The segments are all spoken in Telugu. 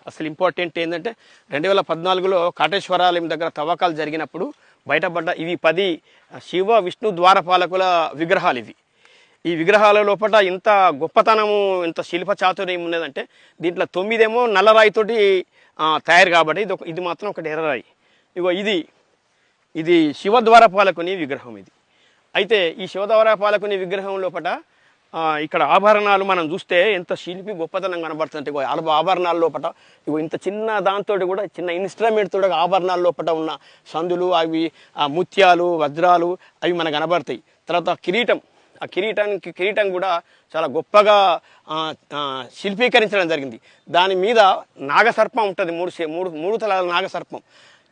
అసలు ఇంపార్టెంట్ ఏంటంటే 2014లో కాటేశ్వరాలయం దగ్గర తవ్వకాలు జరిగినప్పుడు బయటపడ్డ ఇవి 10 శివ విష్ణు ద్వారపాలకుల విగ్రహాలు. ఇవి ఈ విగ్రహాల లోపల ఇంత గొప్పతనము, ఇంత శిల్ప చాతుర్యం ఉన్నదంటే దీంట్లో 9 ఏమో నల్లరాయితోటి తయారు కాబట్టి ఇది మాత్రం ఒకటి ఎర్రరాయి. ఇగో ఇది శివద్వారపాలకుని విగ్రహం. ఇది అయితే ఈ శివద్వారపాలకుని విగ్రహం లోపల ఇక్కడ ఆభరణాలు మనం చూస్తే ఎంత శిల్పి గొప్పతనం కనబడుతుంటే ఆభరణాల లోపల ఇగో ఇంత చిన్న దాంతో కూడా చిన్న ఇన్స్ట్రుమెంట్ తోటి ఆభరణాల లోపల ఉన్న సందులు, అవి ముత్యాలు, వజ్రాలు అవి మనకు కనబడతాయి. తర్వాత ఆ కిరీటం కూడా చాలా గొప్పగా శిల్పీకరించడం జరిగింది. దాని మీద నాగసర్పం ఉంటుంది, మూడు తలాల నాగసర్పం.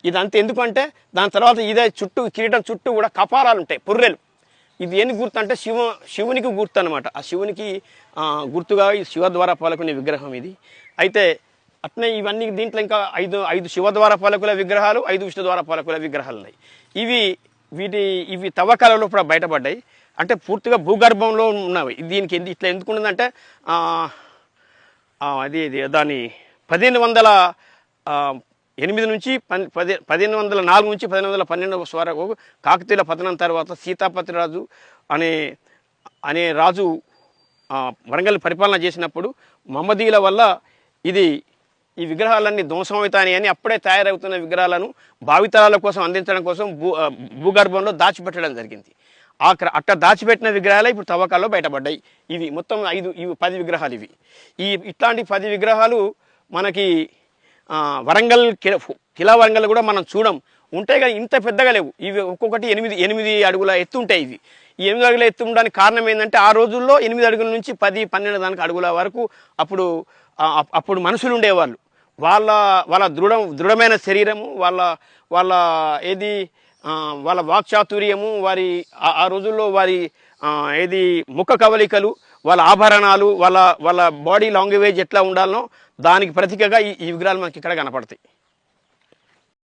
ఇదంతా ఎందుకంటే దాని తర్వాత ఇదే కిరీటం చుట్టూ కూడా కపారాలు ఉంటాయి, పుర్రెలు. ఇది ఏం గుర్తు అంటే శివునికి గుర్తు అనమాట. ఆ శివునికి గుర్తుగా ఈ శివద్వారపాలకుని విగ్రహం ఇది. అయితే అట్నే ఇవన్నీ దీంట్లో ఇంకా ఐదు శివద్వారపాలకుల విగ్రహాలు, 5 విష్ణుద్వారపాలకుల విగ్రహాలు ఉన్నాయి. ఇవి తవ్వకాలలో కూడా బయటపడ్డాయి. అంటే పూర్తిగా భూగర్భంలో ఉన్నవి. దీనికి ఇట్లా ఎందుకున్నదంటే దాని 1508 నుంచి 1504 నుంచి 1512 వరకు కాకతీయుల పతనం తర్వాత సీతాపతి రాజు అనే రాజు వరంగల్ పరిపాలన చేసినప్పుడు మహమ్మదీయుల వల్ల ఈ విగ్రహాలన్నీ ధ్వంసమవుతాయి అని అప్పుడే తయారవుతున్న విగ్రహాలను భావితరాల కోసం అందించడం కోసం భూగర్భంలో దాచిపెట్టడం జరిగింది. అట్లా దాచిపెట్టిన విగ్రహాలే ఇప్పుడు తవ్వకాల్లో బయటపడ్డాయి. ఇవి మొత్తం 10 విగ్రహాలు. ఇట్లాంటి 10 విగ్రహాలు మనకి వరంగల్ కిలా వరంగల్ కూడా మనం ఉంటాయి కానీ ఇంత పెద్దగా లేవు. ఇవి ఒక్కొక్కటి 8 అడుగుల ఎత్తు ఉంటాయి. ఈ 8 అడుగుల ఎత్తు ఉండడానికి కారణం ఏంటంటే ఆ రోజుల్లో 8 అడుగుల నుంచి 10-12 అడుగుల వరకు అప్పుడు మనుషులు ఉండేవాళ్ళు. వాళ్ళ దృఢమైన శరీరము, వాళ్ళ వాక్చాతుర్యము, ఆ రోజుల్లో వారి ముఖ కవలికలు, వాళ్ళ ఆభరణాలు, వాళ్ళ బాడీ లాంగ్వేజ్ ఎట్లా ఉండాలనో దానికి ప్రతీకగా ఈ విగ్రహాలు మనకి ఇక్కడ కనపడతాయి.